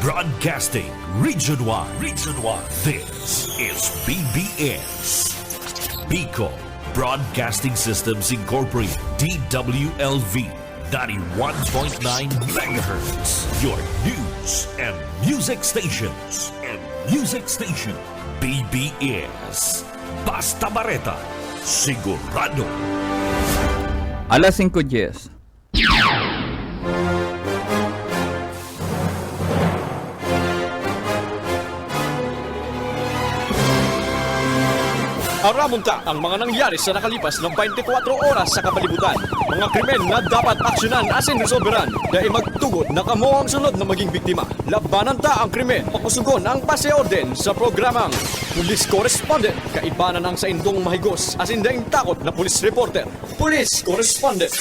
Broadcasting Region 1. Region 1. This is BBS. Bicol Broadcasting Systems Incorporated. DWLV. 91.9 megahertz. Your news and music stations. BBS. Basta Bareta. Sigurado. Alas 5:10. Aramunta ang mga nangyari sa nakalipas ng 24 oras sa kapalibutan. Mga krimen na dapat aksyonan asin resolveran dahil magtugod na kamo ang sunod na maging biktima. Labanan ta ang krimen, pakusugon ang paseorden sa programang Police Correspondent. Kaibanan ang sa indong mahigos asin daing takot na police reporter. Police Correspondent.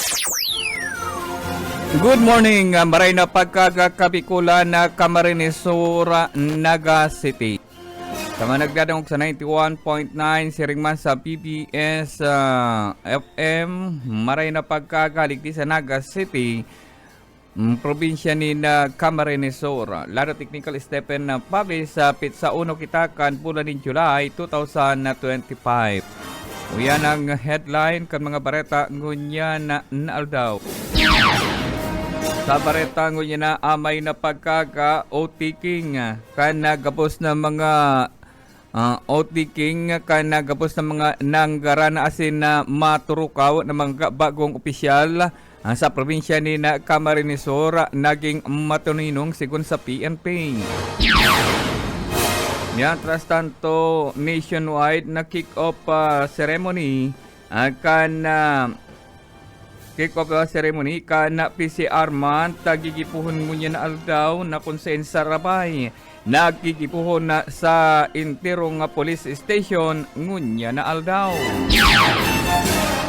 Good morning, maray na pagkakabikulan na Camarinesura, Naga City. Tama nagdadangog sa 91.9 siringman sa PBS FM. Maray na pagkakaligdi sa Naga City, probinsya ni Camarinesura. Laro technical Stephen Pavis sa Pizza 1 Kitakan, bulan ni July 2025. Uyan ang headline kan mga bareta ngunya na naaldaw. Sa bareta ngunya na amay na pagkaka OT-king kan nagapos na mga OT-king kan nagapos na mga nanggara na asin na maturukaw na mga bagong opisyal sa probinsya ni Camarinesura naging matuninong sigun sa PNP. Mientras tanto, nationwide na kick-off ceremony kan kick-off ceremony kan PCR man tagigipuhon ngunya na aldaw na konsen sa Rabay. Nagkikipuhon na sa intirong police station ngunya na aldaw.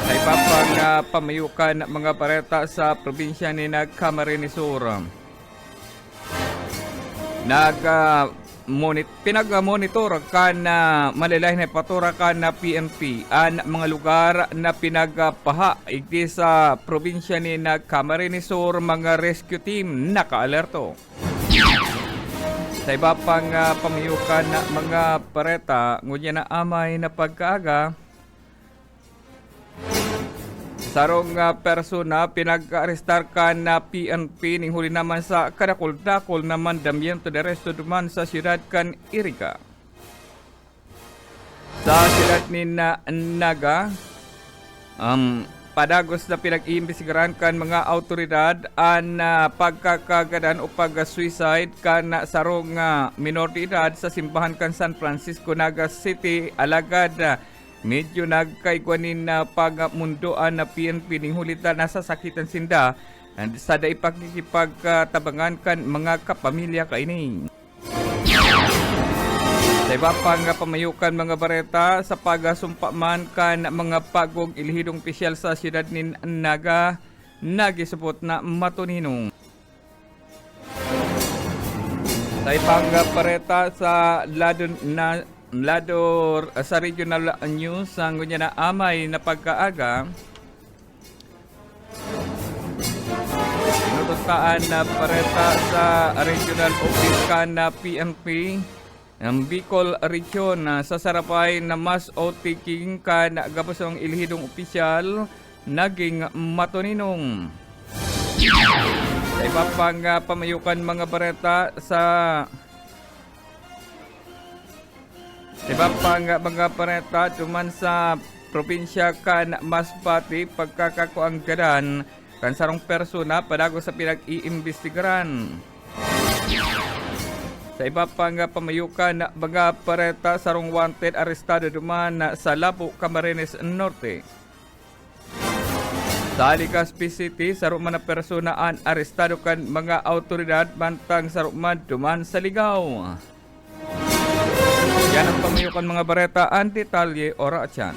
Sa ipapang pamayukan mga pareta sa probinsya ni Camarinesura. Pinag-monitor kan malalay na patura kan na PNP ang mga lugar na pinagpaha igdi sa probinsya ni Camarinesura, mga rescue team nakaalerto. Sa iba pang pamayukan na mga pareta, ngunya na amay na pagkaaga, sarong persona pinag-arestar ka na PNP ning huli naman sa kadakol-dakol na mandamiento de resto duman sa siyudad kan Iriga. Sa siyudad ni Naga, padagos na pinag-iimbestigaran kan mga autoridad ang pagkakagadan o pag-suicide kan sarong minor de edad sa simbahan kan San Francisco, Naga City, alagad medyo nagkaigwanin na pagmundoan na PNP ning hulita na sasakitan sinda sa daig pakikipagtabangan kan mga kapamilya kaini. Sa iba pang pamayukan mga bareta sa pagasumpa man kan mga pagong ilihidong opisyal sa siyudad ni Naga nagisupot na matuninong. Sa ibang bareta sa lado sa regional news ang ngunya na amay na pagkaaga, pinutustaan na pareta sa regional office kan na PNP ang Bicol Region sa Sarapay na mas OT-king kan gapos ng ilihidong opisyal naging matuninong. Sa iba pang pamayukan mga bareta sa mga pareta tuman sa probinsya kan Masbate pagkakakuanggadan kan sarong persona padago sa pinag-iimbestigaran. Sa iba pang pamayukan mga pareta sarong wanted arestado duman sa Labo, Camarines Norte. Sa Legazpi City sarong man na persona an arestado kan mga autoridad bantang sarong man duman sa Ligaw. Yan ang pamayukan mga bareta, ang detalye ora atyan.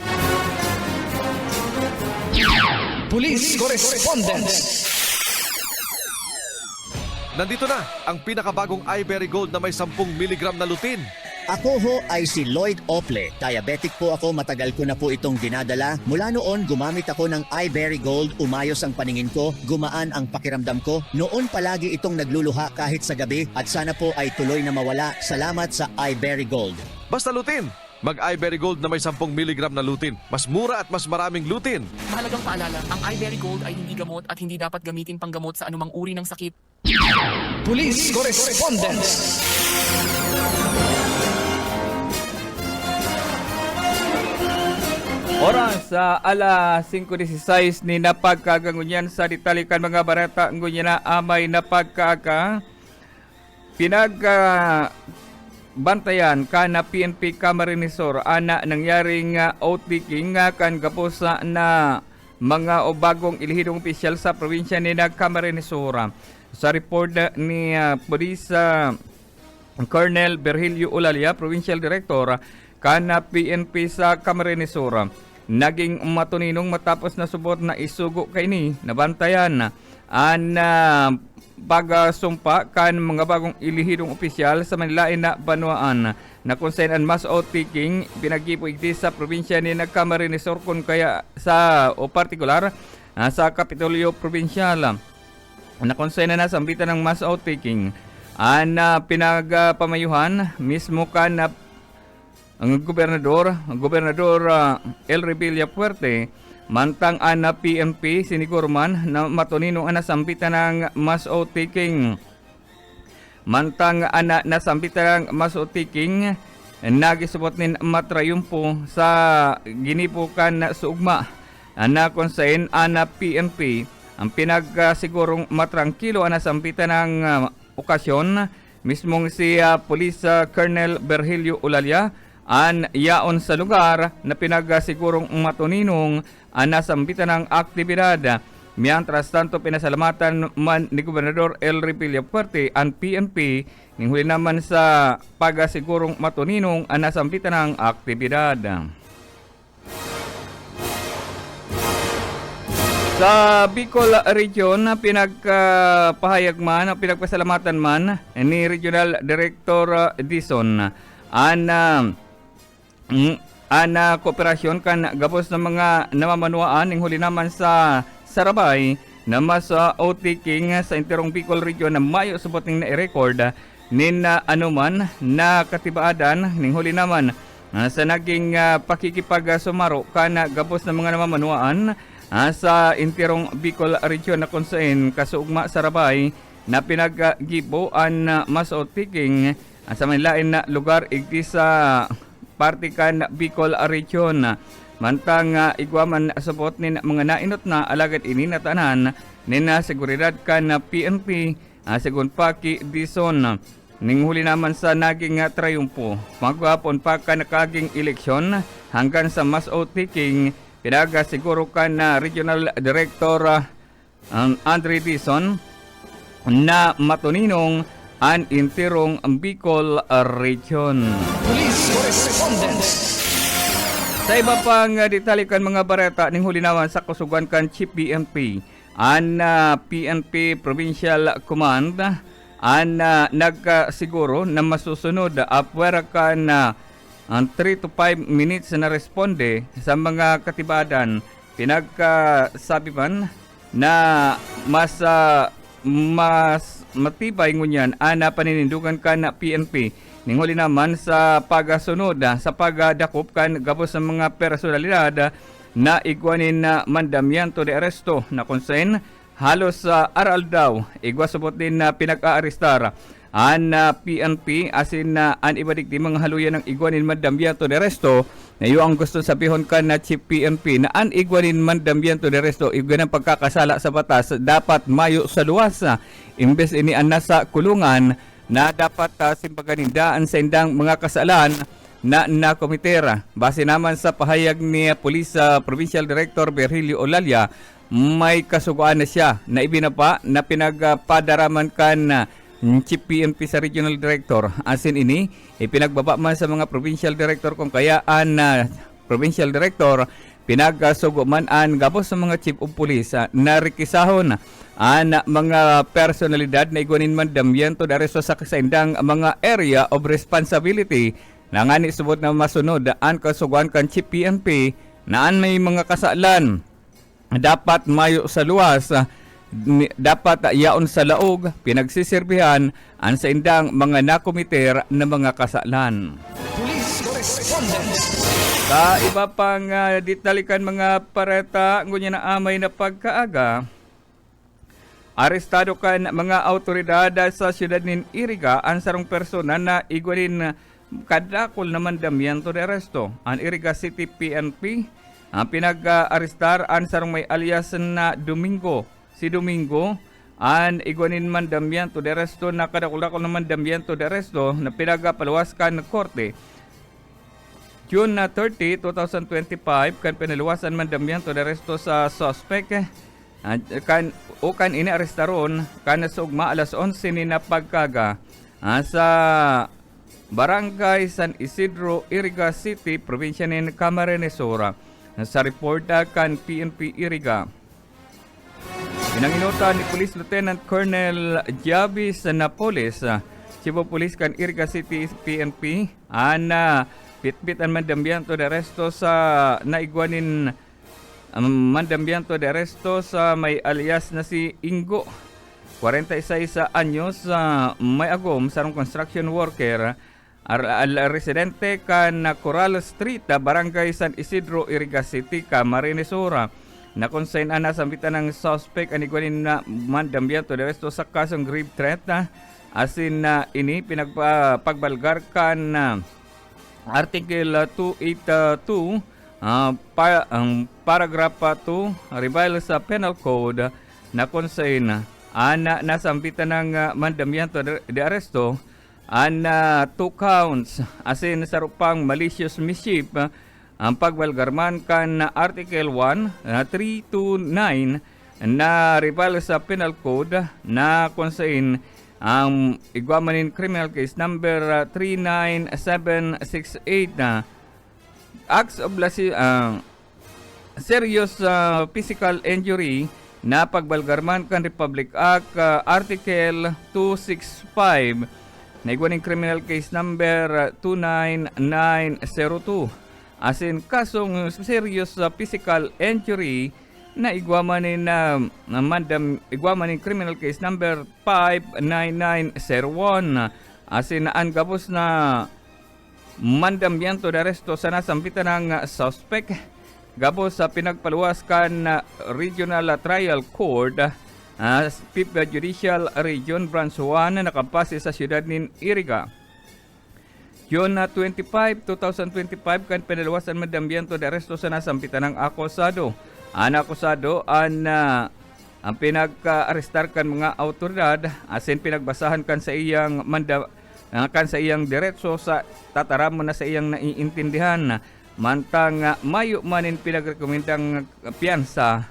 Police Correspondent. Nandito na ang pinakabagong Ivory Gold na may 10 mg na lutin. Ako ho ay si Lloyd Ople. Diabetic po ako, matagal ko na po itong dinadala. Mula noon, gumamit ako ng iBerry Gold, umayos ang paningin ko, gumaan ang pakiramdam ko. Noon palagi itong nagluluha kahit sa gabi at sana po ay tuloy na mawala. Salamat sa iBerry Gold. Basta lutin! Mag-iBerry Gold na may 10 mg na lutin. Mas mura at mas maraming lutin. Mahalagang paalala, ang iBerry Gold ay hindi gamot at hindi dapat gamitin panggamot sa anumang uri ng sakit. Police Correspondence. Oras sa alas 5:16 ni napagkagangunyan sa ditalikan mga barata ngunyan na amay napagkaaga bantayan ka na PNP Camarines Sur ana nangyaring outtaking kan gapos na mga bagong ilihidong opisyal sa probinsya ni Camarines Sur. Sa report ni Police Colonel Virgilio Olalia, Provincial Director kana PNP sa Camarines Sur, naging matuninong matapos na subot na isugo kay ni nabantayan pagasumpa kan mga bagong ilihidong opisyal sa Manilain na Banwaan na kung saan ang mass outtaking pinagipuigdi sa probinsya ni Camarines Sur kung kaya sa o partikular sa Kapitolyo Provincial na kung saan na sambitan ng mass outtaking pinagpamayuhan mismo kan ang gobernador El Revilla Puerte mantang ana PNP sinigurman na matunino ana sambitan ng mass outtaking. Mantang ana nasambitan ng mass outtaking nagisubot nin matrayumpo sa ginipukan sa ugma ana kung saan ana PNP ang pinagsigurong matrangkilo ana sambitan ng okasyon mismong si Police Colonel Virgilio Olalia yaon sa lugar na pinagasigurong matuninong nasambitan ng aktibidad. Mientras tanto, pinasalamatan man ni Gobernador El Revilla Puerte ang PNP ning huli naman sa pagasigurong matuninong nasambitan ng aktibidad. Sa Bicol Region, pinagpasalamatan man ni Regional Director Dizon ana kooperasyon kan gabos ng mga namamanuaan ning huli naman sa Sarabay na mas outtaking sa interong Bicol Region na mayo subot ning na-record nin anuman na katibaadan ning huli naman sa naging pakikipagsumaro kan gabos ng mga namamanuaan sa interong Bicol Region na kung saan kasuugma Sarabay na pinaggibo ang mas outtaking sa Manilain na lugar igdi sa partikan Bicol Region. Mantang igwaman sabot nin mga nainot na alagad ini natanan nin seguridad kan PNP segun Paki Dizon ning huli naman sa naging triumpo. Magwapon pa ka nakaging eleksyon hanggang sa mass outtaking pinagasiguro kan Regional Director Andre Dizon na matuninong ang interong Bicol Region. Police Correspondence. Sa iba pang ditalikan mga bareta ning huli naman sa kusugan kan Chief PNP PNP Provincial Command nagsiguro na masusunod apwera kan 3 to 5 minutes na responde sa mga katibadan. Pinagsabi man na mas matibay ngunyan ana paninindugan kan na PNP ning huli naman sa pagasunod sa pagdakop kan gabos sa mga personalidad na igwanin na mandamiento de aresto na konsen halos aral daw igwasubot din na pinag-aarestar an PNP asin na an ibadik di mga haluyan ng igwanin mandamiento de aresto na iyo ang gusto sabihon kan na Chief PNP na an igwanin mandamiento de aresto igwanan pagkakasala sa batas dapat mayo sa luwas imbes ini an nasa kulungan na dapat simbaganindaan sa indang mga kasalan na komitera. Base naman sa pahayag ni Police Provincial Director Virgilio Olalia, may kasuguan na siya na ibinaba na pinagpadaraman kan Chief PNP sa Regional Director. Asin ini, ipinagbaba man sa mga Provincial Director kung kayaan na Provincial Director pinagsugo man an gabos sa mga Chief of Police na rikisahon mga personalidad na igwanin mandamiento de aresto sa kasaindang mga area of responsibility Nangani subot na masunod daan kasuguan kan Chief PNP naan may mga kasalan dapat mayo sa luwas, dapat yaon sa laog, pinagsisirbihan an sa indang mga nakomiter na mga kasalan. Police Correspondence. Sa iba pang ditalikan mga pareta ngunya na amay na pagkaaga, arestado kan mga autoridad sa siyudad nin Iriga ang sarong persona na igwanin kadakol na mandamiento de arresto. Ang Iriga City PNP ang pinag-arestar ang sarong may alias na Domingo. Si Domingo ang igwanin mandamiento de arresto na kadakol-dakol na mandamiento de arresto na pinag-paluwaskan ng korte. June 30, 2025 kan pinaluwasan mandamiento de arresto sa suspect kan ini arestaron kan sugma alas 11 ni na pagkaga sa Barangay San Isidro, Iriga City, probinsya ni Camarines Sur. Sa report kan PNP Iriga. Pinanginuta ni Police Lieutenant Colonel Javis Napoles, Chief of Police kan Iriga City PNP, ana pitbit ang mandambiento de arresto sa naigwanin mandambiento de arresto sa may alias na si Ingo, 46 anyos, may agom sarong construction worker, al residente kan Coral Street, Barangay San Isidro, Iriga City, Camarines Sur. Na konsign na sambitan ng suspect ang igwanin na mandambiento de arresto sa kasong grave threat, asin ini pinagpagbalgar kan Article 282 paragraph 2 revised sa Penal Code na konsign nasambitan ng mandamiento de arresto ang 2 counts asin sa rupang malicious mischief ang pagbalgarman kan Article 1 329 na revised sa Penal Code na konsign ang igwamanin criminal case number 39768 acts of serious physical injury na pagbalgarman kan Republic Act Article 265 na igwaning criminal case number 29902 asin kasong serious physical injury na igwamanin igwamanin criminal case number 59901 asin naan gabos na mandamiento de arresto sa nasampitan ng suspect gabos sa pinagpaluwaskan na Regional Trial Court 5th Judicial Region Branch 1 na nakapase sa siyudad nin Iriga. June 25, 2025 kan pinaluwasan mandamiento de arresto sa nasampitan ng akusado. Ang akusado ang pinag-arestar kan mga autoridad asin pinagbasahan kan sa iyang diretso sa tataram na sa iyang naiintindihan mantang mayo manin pinagrekomendang piyansa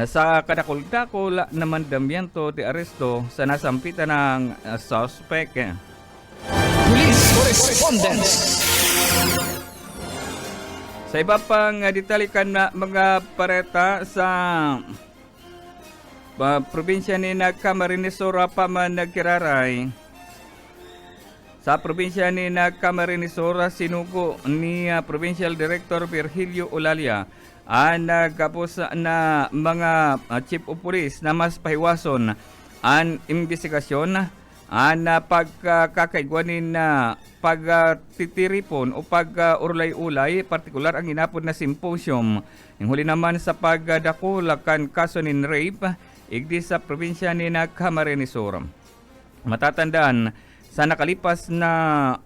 sa kadakol-dakol na mandamiento de arresto sa nasampitan ng suspect. Police Correspondence. Sa iba pang ditalikan na mga pareta sa probinsya ni Camarines Sur pa man nagkiraray. Sa probinsya ni Camarines Sur, sinugo ni Provincial Director Virgilio Olalia ang nagkapos na mga chief of police na mas pahiwason ang investigasyon ang pagkakaigwanin na pagtitiripon o pag-urlay-ulay, partikular ang inapod na symposium. Yung huli naman sa pagdakulakan kaso nin rape, igdi sa probinsya ni Camarines Sur. Matatandaan, sa nakalipas na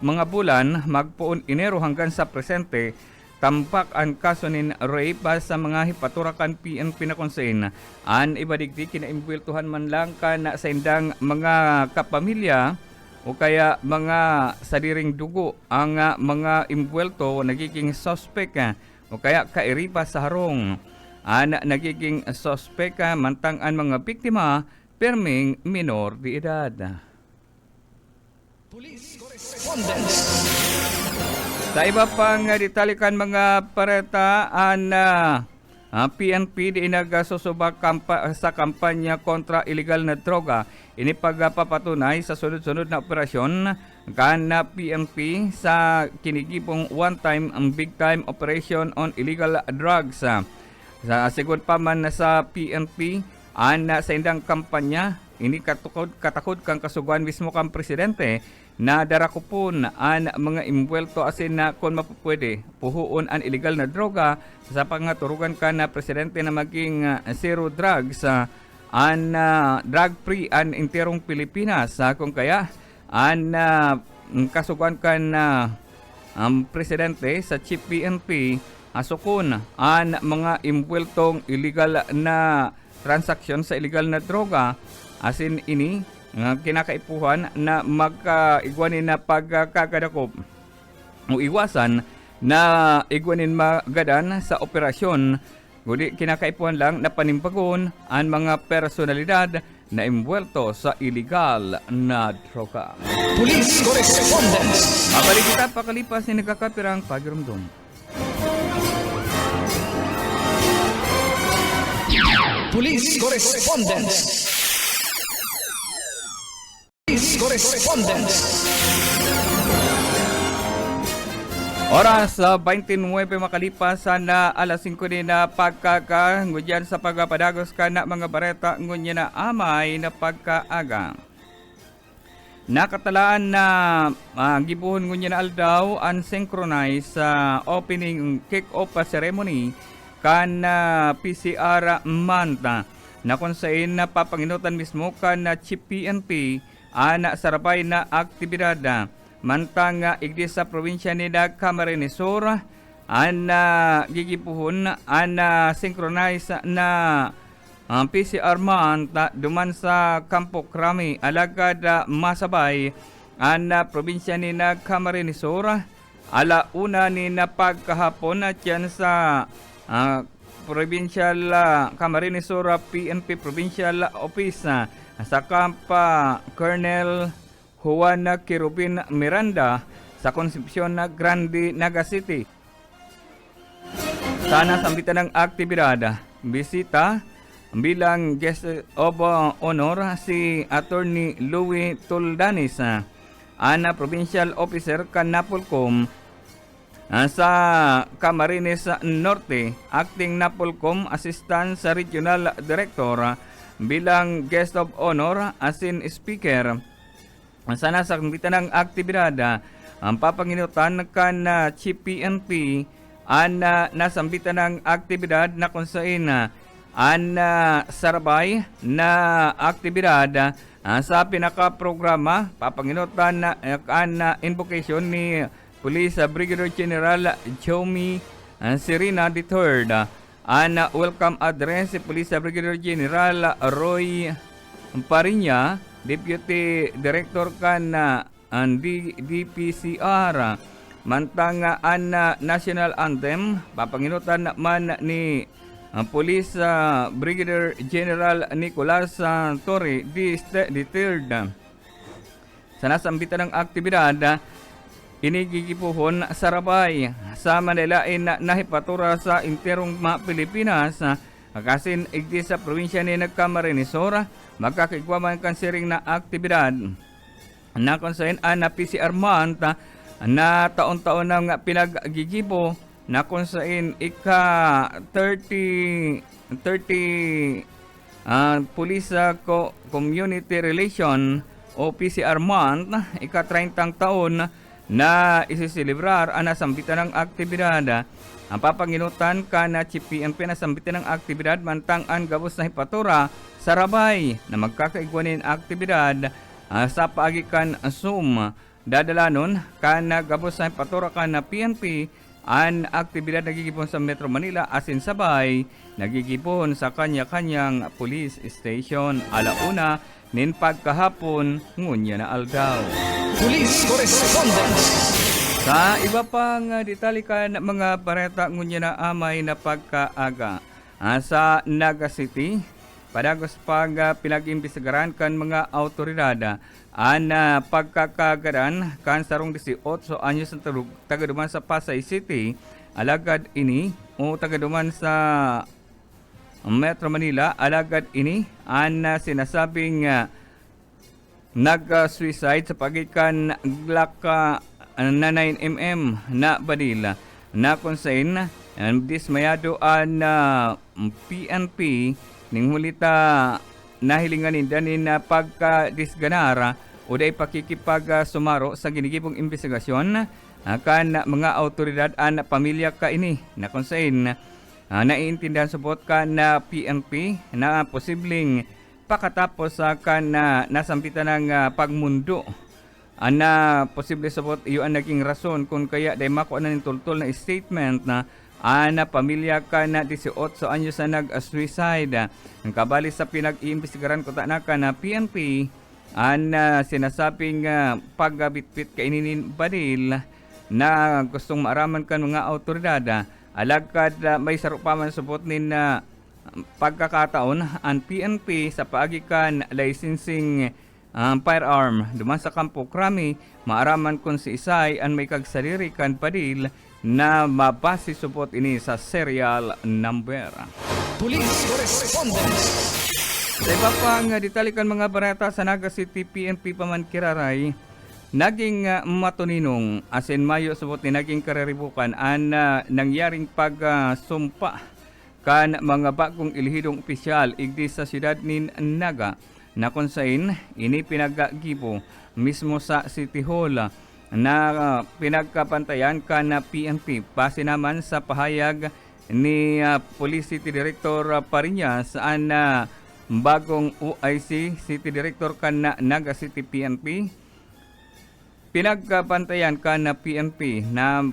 mga bulan, magpuon Enero hanggang sa presente, tampak ang kaso nin rape sa mga hipaturakan PNP na konsein. An ibadigdi kinaimbweltuhan man lang kan sa indang mga kapamilya o kaya mga sadiring dugo ang mga imbwelto nagiging suspect o kaya kairipa sa harong. An nagiging suspect mantang ang mga biktima perming minor de edad. Police Correspondence. Sa iba pang ditalikan mga pareta ang PNP di nagsusubak sa kampanya kontra illegal na droga. ini pagpapatunay sa sunod-sunod na operasyon kan na PNP sa kinigipong one-time ang big-time operation on illegal drugs. Sa sigod pa man na sa PNP, sa indang kampanya, ini katakod kang kasuguan mismo kang presidente na darakupon ang mga imbuelto asin na kung mapupwede puhuon ang illegal na droga sa pangaturugan ka na presidente na maging zero drugs drug free ang interong Pilipinas kung kaya kasuguan ka na presidente sa Chief PNP asukon ang mga imbueltong illegal na transaksyon sa illegal na droga asin ini kinakaipuhan na magkaigwanin na pagkakadakop o iwasan na igwanin magadan sa operasyon. Kundi kinakaipuhan lang na panimpagon ang mga personalidad na imbuelto sa illegal na droga. Police Correspondence. Mabalik kita pakalipas ni nagkakapirang pagirumdum. Police Correspondence. Police Correspondence. Oras 29 makalipas na alas 5 din na pagkakangudyan sa pagpapadagos ka na mga bareta ngunya na amay na pagkaaga. Nakatalaan na gibuhon ngunya na aldaw ang synchronized opening kick-off ceremony kan PCR month na kung saan napapanginutan mismo kan Chief PNP sarabay na aktibidad mantang igdi sa probinsya ni Camarines Sur gigipuhon synchronized na PCR month duman sa Campo Crame alagad masabay probinsya ni Camarines Sur alauna ni napagkahapon at yan sa Provincial Camarines Sur PNP Provincial Office sa Campa Colonel Juan Kirubin Miranda sa Concepcion Grande, Naga City. Sana sambitan ng aktibidad, bisita bilang guest of honor si Attorney Louis Tuldanis, Provincial Officer Napolcom sa Camarines Norte, Acting Napolcom Assistant sa Regional Director bilang guest of honor asin speaker. Sana sa kambitan ng aktibidad ang papanginutan kan Chief PNP nasambitan ng aktibidad na kung saan sarabay na aktibidad sa pinaka-programa papanginutan na invocation ni Police Brigadier General Jomi Serena III welcome address si Police Brigadier General Roy Parinya, Deputy Director kan DPCR mantang National Anthem papanginutan man ni Police Brigadier General Nicolas Torre III. Sa nasambitan ng aktibidad inigigipuhon sarabay sa Manilain na nahipatura sa interong Pilipinas kasin igdi sa probinsya ni Camarines Sur magkakigwaman kan siring na aktibidad na konsain na PCR month na taon-taon nang pinaggigibo na konsain ika 30 Police Community Relation o PCR month ika 30 taon na isisilibrar ang nasambitan ng aktibidad. Ang papanginutan ka na Chief PNP na sambitan ng aktibidad mantang ang gabos na hipatura sarabay na magkakaigwanin aktibidad sa paagikan Zoom. Dadalanon ka na gabos na hipatura ka na PNP ang aktibidad nagigipon sa Metro Manila asin sabay nagigipon sa kanya-kanyang police station. Alauna nin pagkahapon ngunya na aldaw. Police Correspondence. Sa iba pang detalikan mga bareta ngunya na amay na pagkaaga sa Naga City, padagos pag pinag-imbestigaran kan mga autoridad pagkakagaran kan sarong 18 anyos ng tagaduman sa Pasay City, alagad ini o tagaduman sa Metro Manila, alagad ini ang sinasabing nag-suicide sa pagikan Glock na 9mm na badil na konsen dismayado an PNP ning hulita nahilingan danin na pagka-disganara o day pakikipag sumaro sa ginigibong investigasyon kan mga autoridad an pamilya ka ini na konsen naiintindihan subot ka na PNP na posibleng pakatapos kan nasampitan ng pagmundo ana posible sabot iyo ang naging rason kung kaya day makuha na ng tultol na statement na ana pamilya ka na 18 anyos na nag-suicide. Ang kabali sa pinag-iimbestigaran ko na ka na PNP ana sinasabing pagbitbit ka ininin badil na gustong maaraman kan mga autoridad alagkad may sarupaman subot nin pagkakataon ang PNP sa paagikan licensing firearm duman sa Kampo Krami maaraman kung si Isay ang may kagsaliri kan padil na mabase subot ini sa serial number. Police Correspondence. Sa iba pang detalikan mga barata sa Naga City PNP paman kiraray naging matuninong asin mayo subot ni naging kareribukan an nangyaring pagsumpa kan mga bagong ilihidong opisyal igdi sa siyudad nin Naga na konsain ini pinagagibo mismo sa City Hall na pinagkapantayan ka na PNP base naman sa pahayag ni Police City Director Pariñas saan bagong OIC City Director ka na Naga City PNP pinagkapantayan ka na PNP na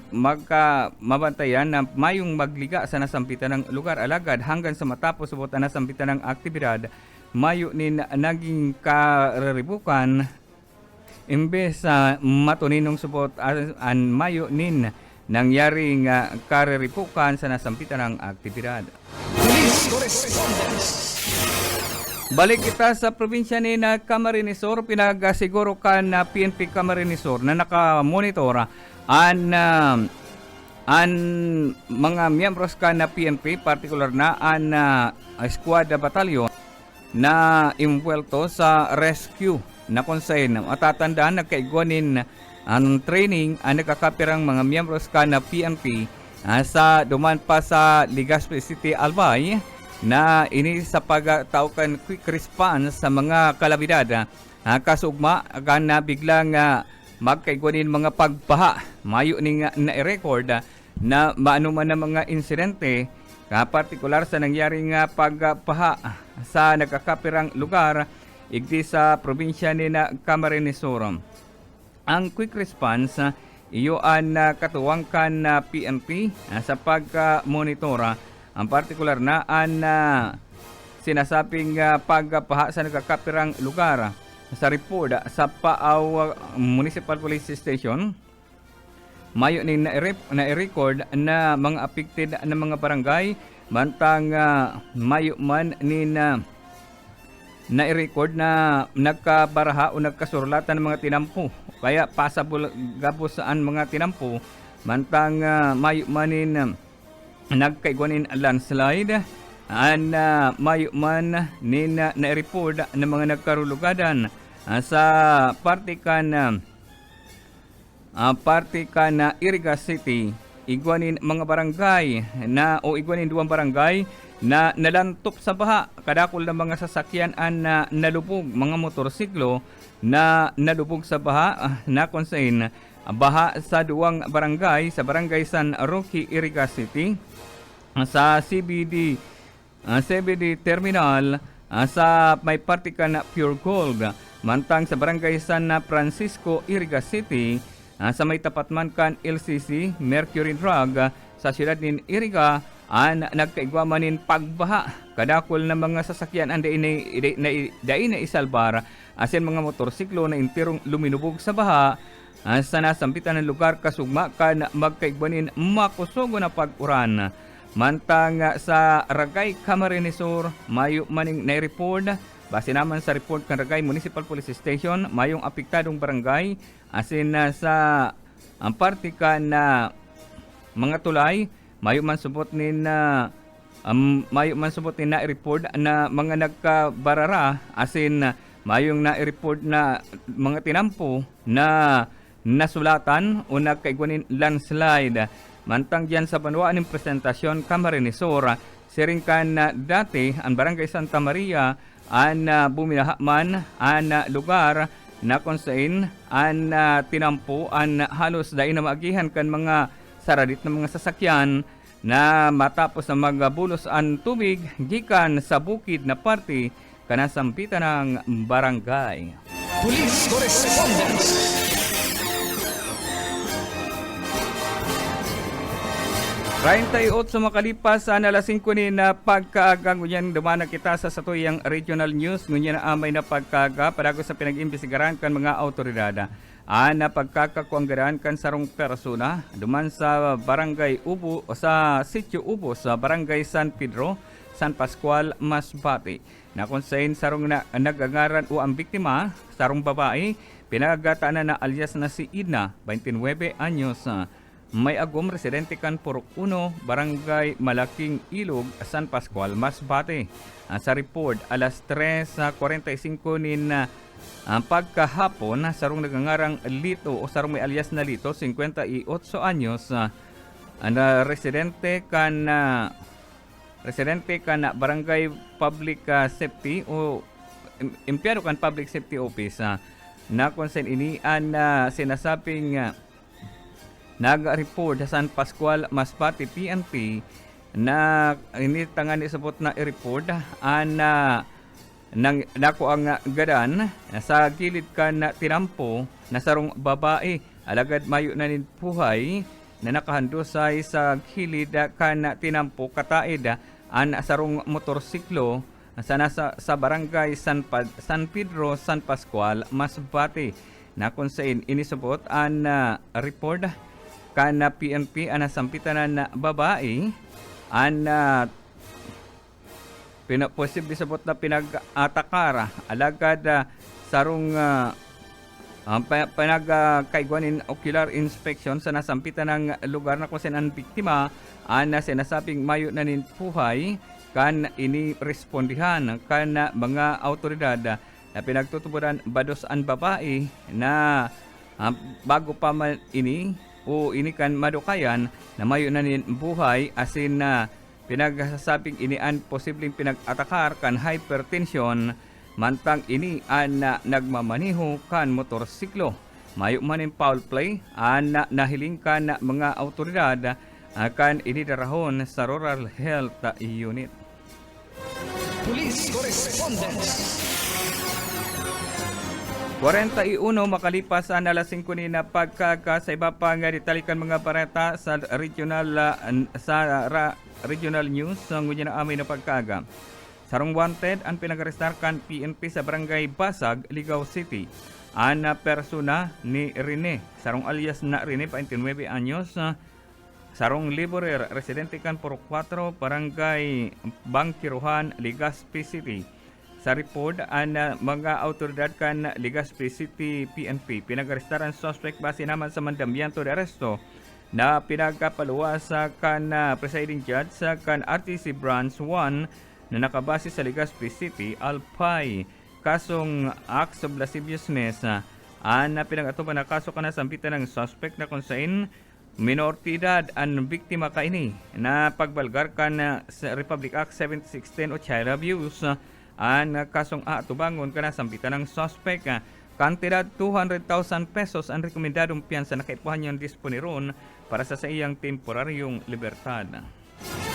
mabantayan na mayong magliga sa nasampitan ng lugar alagad hanggang sa matapos subot ang nasampitan ng aktibidad mayo nin naging kareribukan imbes sa matuninong subot an mayo nin nangyaring kareribukan sa nasampitan ng aktibidad. Police Correspondence. Balik kita sa probinsya ni Camarines Sur, pinagasiguro ka na PNP Camarines Sur na nakamonitor an mga miyembros ka na PNP, particular na an squad batalyon na imwelto sa rescue na konsain. Matatandaan nagkaigwanin ang training ang nakakapirang mga miyembros ka na PNP sa duman pa sa Legazpi City, Albay na ini sa pagtaukan quick response sa mga kalabidad kasugma kan na biglang magkaigwanin mga pagbaha mayo ning na-record na maano man na mga insidente partikular sa nangyaring pagbaha sa nagkakapirang lugar igdi sa probinsya ni Camarines Sur. Ang quick response iyo ang katuwangkan na PNP sa pagmonitora ang partikular na ang sinasabing pagbaha sa nagkakapirang lugar sa report sa Paaw Municipal Police Station mayo ning na-record na mga affected na mga barangay bantang mayo man ni na-record na nagkabaraha o nagkasurlatan ng mga tinampo kaya passable gabos saan mga tinampo bantang mayo man ni nagkaigwanin landslide an mayo man ni na-report na mga nagkarulugadan sa parte kan Iriga City igwanin mga barangay na o igwanin duwang barangay na nalantop sa baha kadakol ng mga sasakyan na nalubog mga motorsiklo na nalubog sa baha na konsain baha sa duwang barangay sa barangay San Roque, Iriga City sa CBD Terminal sa may partikan Pure Gold mantang sa barangay San Francisco, Iriga City sa may tapat man kan LCC Mercury Drug sa siyudad nin Iriga nagkaigwamanin pagbaha kadakol ng mga sasakyan ang dain na isalbar asin mga motorsiklo na intirong luminubog sa baha sa nasampitan ng lugar kasugma kan magkaigwanin makusugo na pag-uran. Mantang sa Ragay, Camarines Sur, mayo maning na-report base naman sa report kan Ragay Municipal Police Station mayong apektadong barangay asin sa ang parte ka na mga tulay mayo man subot ni na report na mga nagkabarara asin mayong na-report na mga tinampo na nasulatan o nagkaigwanin landslide. Mantang diyan sa banwaan ng presentasyon Camarinesor, siring kan dati ang Barangay Santa Maria an buminahaman an lugar na kung saan an tinampo an halos dahil na maagihan kan mga saradit na mga sasakyan na matapos na magbulos ang tubig gikan sa bukid na parte kanasampitan ng barangay. Police Correspondence. sa makalipas sa alas 5 ni na pagkaaga ngunyan dumana kita sa satuyang regional news ngunyan na amay na pagkaaga padago sa pinag-imbestigaran kan mga autoridad. Na pagkakakuanggaran kan sarong persona duman sa barangay Ubo o sa sitio Ubo sa barangay San Pedro, San Pascual, Masbate. Na kung saan sarong nagangaran o ang biktima, sarong babae, pinagataan na alias na si Idna, 29 anyos. May agom residente kan Purok 1, barangay Malaking Ilog, San Pascual, Masbate. Sa report, alas 3:45 nin ang pagkahapon, sarong nagangarang Lito o sarong may alias na Lito, 58 anyos, residente kan barangay Public Safety o empleyado kan Public Safety Office na kung saan ini sinasabing nag-report sa San Pascual, Masbate PNP na initangan isabot na i-report nang nako ang gadan sa gilid kan tinampo na sarong babae alagad mayo na nin puhay na nakahandusay sa gilid kan tinampo kataid an sarong motorsiklo sa barangay San Pedro, San Pascual, Masbate. Na kung saan inisabot an report kan PNP ang nasampitan na babae an posible sabot na pinag-atakara alagad sarong pinagkaigwanin ocular inspection sa nasampitan ng lugar na kung saan ang biktima na sinasabing mayo na nin puhay kan ini-respondihan kan mga autoridad na pinagtutuburan bados ang babae na bago pa man ini o ini kan madukayan na mayo na nin buhay asin na pinagsasabing ini an posibleng pinag-atakar kan hypertension mantang ini an nagmamaniho kan motorsiklo. Mayo man in foul play an nahiling kan mga autoridad kan ini darahon sa Rural Health Unit. Police Correspondence. 41 makalipas ang alas 5 ni na pagkaga sa iba pang ditalikan mga bareta sa regional news sa ngunyan na amay na pagkaga. Sarong wanted ang pinag-arestar kan PNP sa barangay Basag, Ligao City. Ana persona ni Rene, sarong alias na Rene, 29 anyos, sarong laborer, residente kan Purok 4, barangay Bangkiruhan, Legazpi City. Sa report, ang mga autoridad kan Legazpi City PNP pinag-arestaran suspect base naman sa mandamiento de arresto na pinagkapaluwa sa kan presiding judge sa kan RTC Branch 1 na nakabase sa Legazpi City, Alpay. Kasong acts of lasciviousness na pinag-atuban na kaso ka na sampitan ng suspect na kung saan minortidad ang biktima kaini na pagbalgar ka na sa Republic Act 7610 o child abuse. Ang kasong atubangon ka na sampitan ng suspect. Kantidad 200,000 pesos ang rekomendadong piyansa na kaipuhan niyang disponiron para sa iyang temporaryong libertad.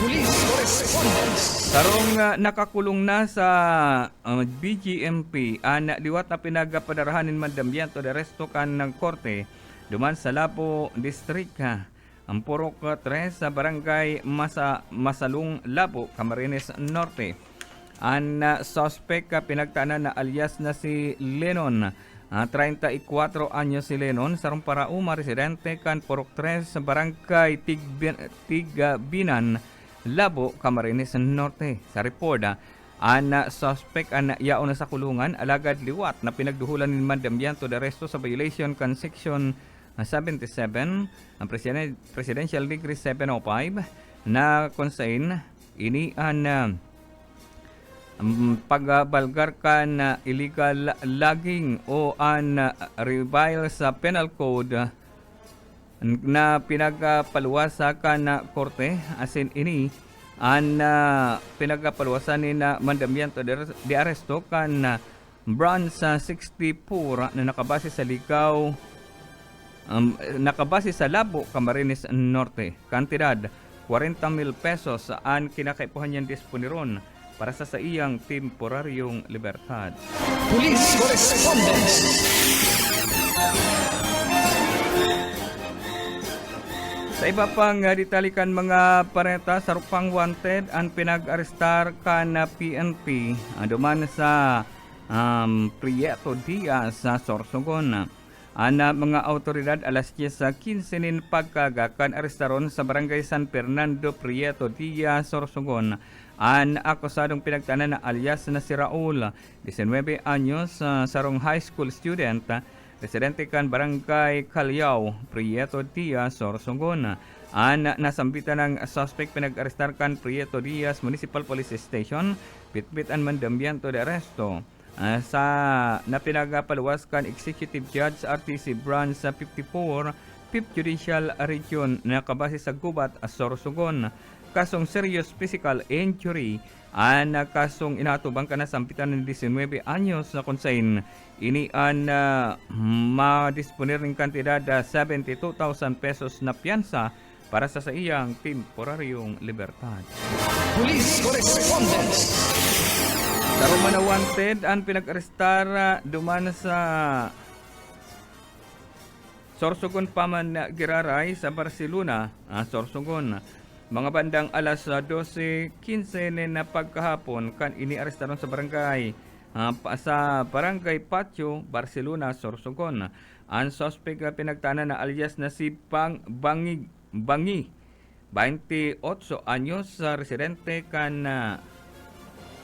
Police Correspondence. Sarong nakakulong na sa BGMP ang liwat na pinagpadarahanin mandambiento de resto kan ng korte duman sa Lapu District. Ang Purok 3 sa barangay Masalung, Lapu, Camarines Norte. Ang suspect pinagtaanan na alias na si Lenon. 34 anyos si Lenon, sarong parauma residente kan Purok 3 sa barangay Tigbinan, Labo, Camarines Norte. Sa report, ang suspect ang yaon na sa kulungan alagad liwat na pinagduhulan ni mandambiento de resto sa violation kan section 77 ang Presidential Decree 705 na konsain ini ang pagbalgar ka na illegal logging o revile sa penal code na pinagpaluwasa ka na korte asin ini pinagpaluwasan ni na mandamiento de aresto kan branch 64 na nakabase sa ligaw nakabase sa Labo, Camarines Norte. Kantidad 40,000 pesos saan kinakaipuhan niyang disponiron para sa iyang temporaryong libertad. Police Correspondence. Sa iba pang ditalikan mga pareta sa rupang wanted ang pinag-arestar ka na PNP duman sa Prieto Diaz sa Sorsogon. Mga autoridad alas 10:15 nin pagkagakan arestaron sa barangay San Fernando Prieto Diaz Sorsogon. Akusadong pinagtanan na alias na si Raul, 19 anyos, sarong high school student, residente kan barangay Calyao, Prieto Diaz, Sorsogon. Nasambitan ng suspect pinag-arestar kan Prieto Diaz Municipal Police Station, bitbitan mandambiento de aresto. Sa napinagapaluwas kan Executive Judge RTC Branch 54, 5th Judicial Region na kabase sa Gubat, Sorsogon. Kasong serious physical injury kasong inatubang ka na sampitan ng 19 anyos na konsain ini madisponer ng kantidad 72,000 pesos na piyansa para sa iyang temporaryong libertad. Police Correspondence. Sa Romana wanted ang pinag-arestar duman sa Sorsogon Paman Giraray sa Barcelona, Sorsogon. Mga bandang alas 12:15 na pagkahapon kan iniarestaron sa barangay Patio, Barcelona, Sorsogon. Ang suspect pinagtanan na alias na si Bangi, 28 anyos, residente kan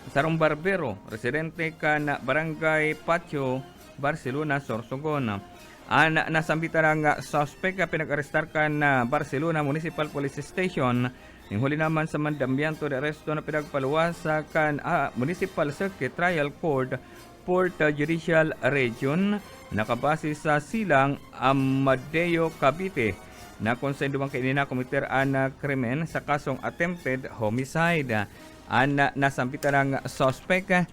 Sarong Barbero, residente kan barangay Patio, Barcelona, Sorsogon. Nasambitan ng suspect pinag-arestar kan Barcelona Municipal Police Station. Yung huli naman sa mandambiento de aresto na pinagpaluwas sa kan Municipal Circuit Trial Court, 4th Judicial Region, nakabase sa Silang Amadeo, Cavite, na konsen dumang kainina komiter na krimen sa kasong attempted homicide. Nasambitan ng suspect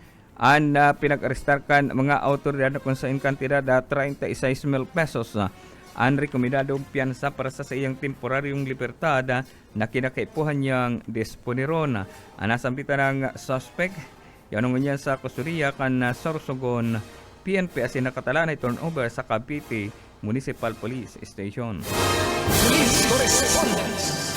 pinag-arestar kan mga autoridad na kung saan kantidad 36,000 pesos ang rekomendadong piyansa para sa iyang temporaryong libertad na kinakaipuhan niyang disponiron. Nasambitan ng suspect yanong niya sa kustodiya kan Sorsogon PNP asin nakatala na turnover sa Cavite Municipal Police Station. Police Correspondence.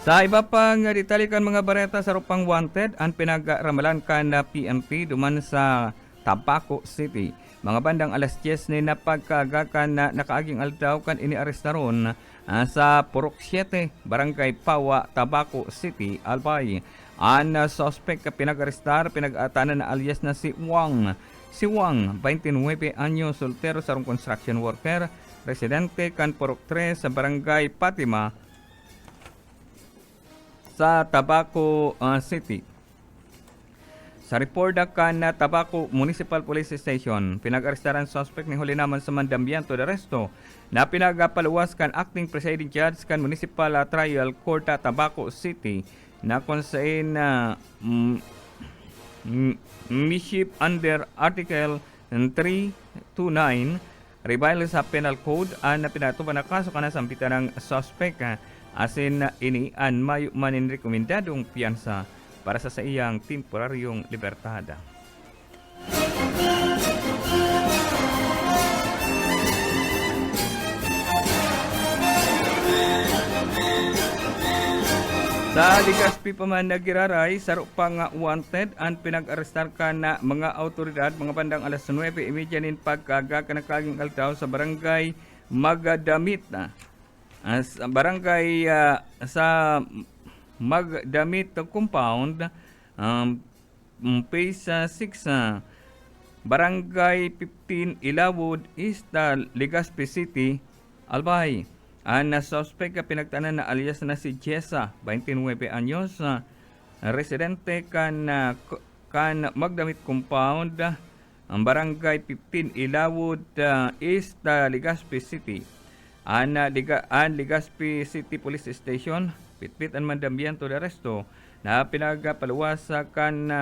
Sa iba pang ditalikan mga bareta sa rupang wanted, ang pinagramalan ka na PNP duman sa Tabaco City. Mga bandang alas 10 ni napagkagakan na nakaaging aldaw kan iniarestaron sa Purok 7, Barangay Pawa, Tabaco City, Albay. Ang suspect pinag-arestar, pinag-atanan na alias na si Wang. Si Wang, 29 anyos, soltero, sarong construction worker, residente kan Purok 3 sa Barangay Fatima, sa Tabaco City. Sa report kan na Tabaco Municipal Police Station, pinag-arestaran suspect ni huli naman sa mandambiento de aresto na pinagapaluwas kan acting presiding judge kan Municipal Trial Court Tabaco City na konsain mischief under Article 329 revile sa Penal Code na pinatuban na kaso kana sampitan ng suspect asin ini an mayu manin rekomendadong piyansa para sa iyang temporaryong libertad. Sa Legazpi pa man nagiraray, sa rupang wanted ang pinag-arestar ka na mga autoridad mga bandang alas 9:30 nin pagkaga kanakaging altaw sa barangay Magdamit sa barangay sa Magdamit Compound, Phase 6, Barangay 15, Ilawod, East, Legazpi City, Albay. Ang suspect pinagtanan na alias na si Jessa, 29 anyos, residente kan Magdamit Compound, ang barangay 15 Ilawod East, Legazpi City. An Legazpi City Police Station, pitpit ang mandambiento de resto na pinagapaluwasakan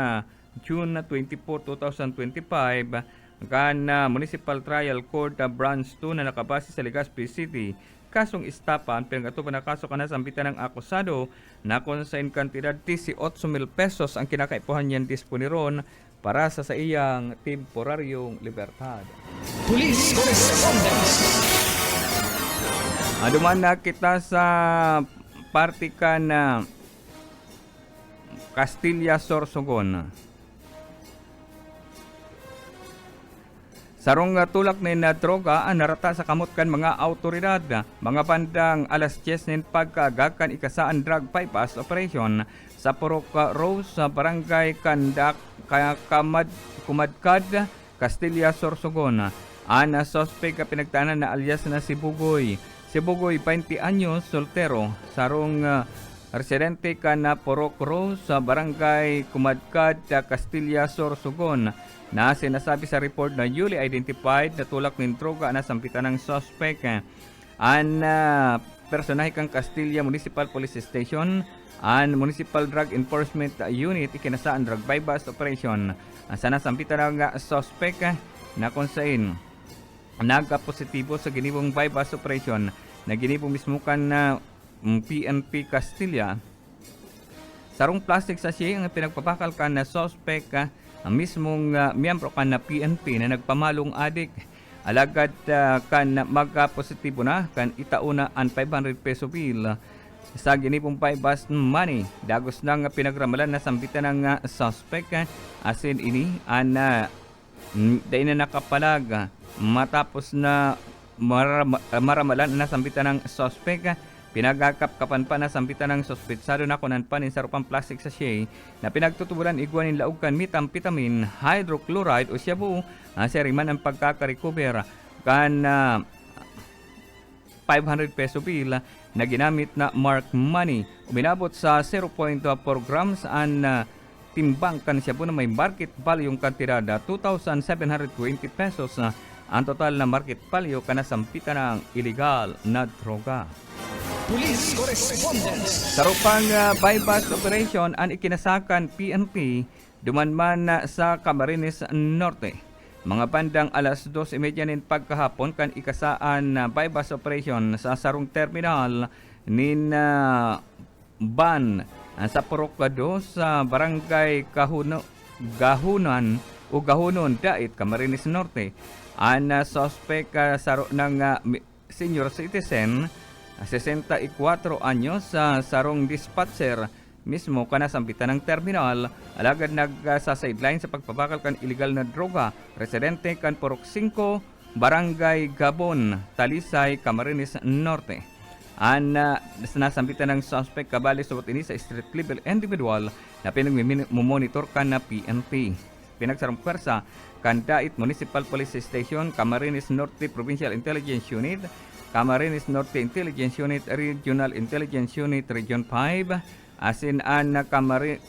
June 24, 2025 kan Municipal Trial Court Branch 2 na nakabase sa Legazpi City. Kasong estapan, pinagatupan na kaso kanasambitan ng akusado na kung sa kantidad 18,000 pesos ang kinakaipuhan niyan disponiron para sa iyang temporaryong libertad. Police Correspondence. Aduman na kita sa partikan na Castilla Sorsogon. Sarong tulak ni na droga ang narata sa kamot kan mga autoridad. Mga bandang alas 10 nin pagkagakan ikasaan drug bypass operation sa Purok Rose sa barangay Kandak Kumadkad, Castilla Sorsogon. Ang suspect pinagtanan na alias na si Bugoy. Si Bugoy 20 anyos, soltero, sarong residente ka na Purok Rose sa barangay Kumadkad, Castilla Sorsogon, na sinasabi sa report na newly identified na tulak ng droga na sampitan ng suspect. An personahe kang Castilla Municipal Police Station, an Municipal Drug Enforcement Unit ikinasaan drug bypass operation. Sa nasampitan ng suspect na konsain nagka-positibo sa ginibong bypass operation na ginibong mismo kan na PNP Castilla. Sarong plastic sachet ang pinagpapakal ka na suspect ang mismong miyembro ka na PNP na nagpamalong adik. Alagad kan magka-positibo na kan itauna ang 500 peso bill sa ginibong bypass money. Dagos na pinagramalan na sambitan ng suspect asin ini an dahil na nakapalag matapos na maramalan na sambitan ng suspect. Pinagkakapkapan pa na sambitan ng sospetsado na kunan pa sa rupang plastic sachet na pinagtutubulan iguanin laugkan methamphetamine, hydrochloride o shabu. Seriman ang pagkakarecover kan 500 peso bill na ginamit na mark money. Uminabot sa 0.4 grams ang timbang kan shabu na may market value yung kantidad 2,720 pesos. Ang total na market value kana sampitan ng illegal na droga. Police Correspondence. Sa rupang bypass operation ang ikinasakan PNP dumanman sa Camarines Norte. Mga bandang alas 2:30 nin pagkahapon kan ikasaan bypass operation sa sarong terminal nin ban sa Purok 2 sa barangay Gahunon Dait, Camarines Norte. Ang suspect saro ng senior citizen 64 anyos sa sarong dispatcher mismo kanasambitan ng terminal. Alagad sa sideline sa pagpapakal kan illegal na droga. Residente kan Purok 5, Barangay Gabon, Talisay, Camarines Norte. Ang nasambitan ng suspect kabali subot ini sa street level individual na pinag-monitor kan na PNP. Pinagsarong pwersa kan Dait Municipal Police Station, Camarines Norte Provincial Intelligence Unit, Camarines Norte Intelligence Unit, Regional Intelligence Unit, Region 5, asin an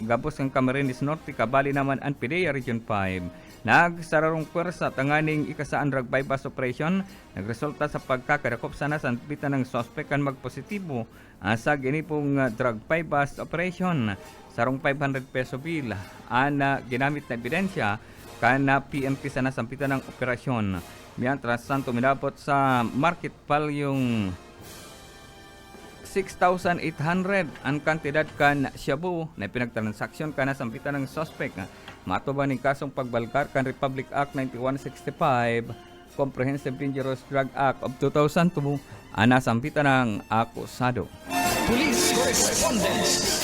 gabos ng Camarines Norte, kabali naman ang PDEA Region 5. Nagsararong pwersa tanganing ikasaan drug bypass operation, nagresulta sa pagkakadakop sana sa bitan ng suspect kan magpositibo sa ginipong drug bypass operation. Sarong 500 peso bill ang ginamit na ebidensya kan PNP sa nasampitan ng operasyon. Mientras santo minabot sa market value yung 6,800 ang kantidad kan shabu na pinagtransaksyon ka na sampitan ng suspect. Matuban ng kasong pagbalkar kan Republic Act 9165, Comprehensive Dangerous Drug Act of 2002, ang nasampitan ng akusado. Police Correspondence.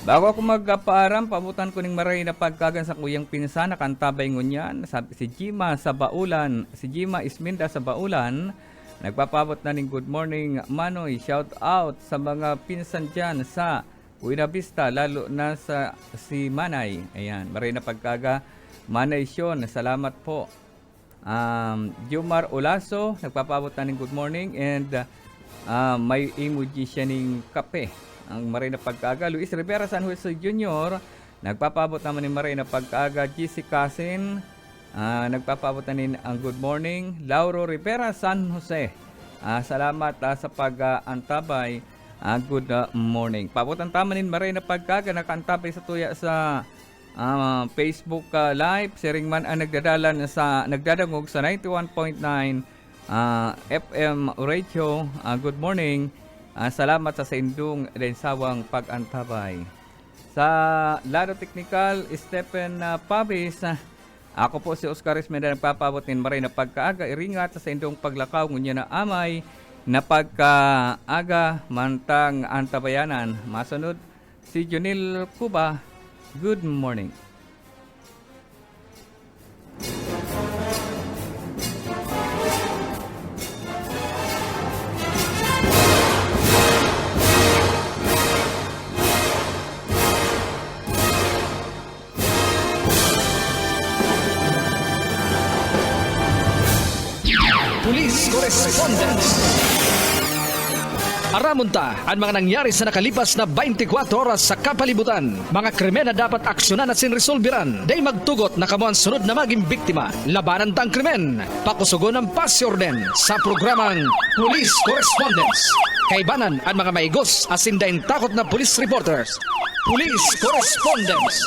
Bago ako magpaaram, pabutan ko ning maray na pagkagan sa kuyang pinsan na kantabay ngunyan. Sabi si Jima sa Baulan, si Jima Isminda sa Baulan, nagpapabot na ning good morning Manoy. Shout out sa mga pinsan dyan sa Buena Vista, lalo na sa si Manay. Ayan, maray na pagkaga Manay Sean, salamat po. Jomar Olaso, nagpapabot na ng good morning. And may emoji siya ng kape. Ang Marina Pagkaaga. Luis Rivera San Jose Jr., nagpapabot naman ni Marina Pagkaaga. GC Casin, nagpapabot na rin ang good morning. Lauro Rivera San Jose, salamat sa pag-antabay. Good morning. Pabutan tama nin Marina Pagkaga, nakaantabay sa tuya sa Facebook Live. Si Ringman ang nagdadangog sa 91.9 FM Radio. Good morning. Salamat sa indong densawang pag-antabay. Sa lado technical, Stephen Pavis, ako po si Oscar Ismenda, nagpapabot nin Marina Pagkaaga. Iringat sa indong paglakaw ngunya na amay na pagkaaga mantang antabayanan. Masunod si Junil Cuba. Good morning. Police Correspondence. Aramunta ang mga nangyari sa nakalipas na 24 oras sa kapalibutan. Mga krimen na dapat aksyonan at sinresolbiran. Day magtugot na kamo ang sunod na maging biktima. Labanan ta ang krimen. Pakusugon ng pasyorden sa programang Police Correspondence. Kaibanan ang mga maigos asin daing takot na police reporters. Police Correspondence.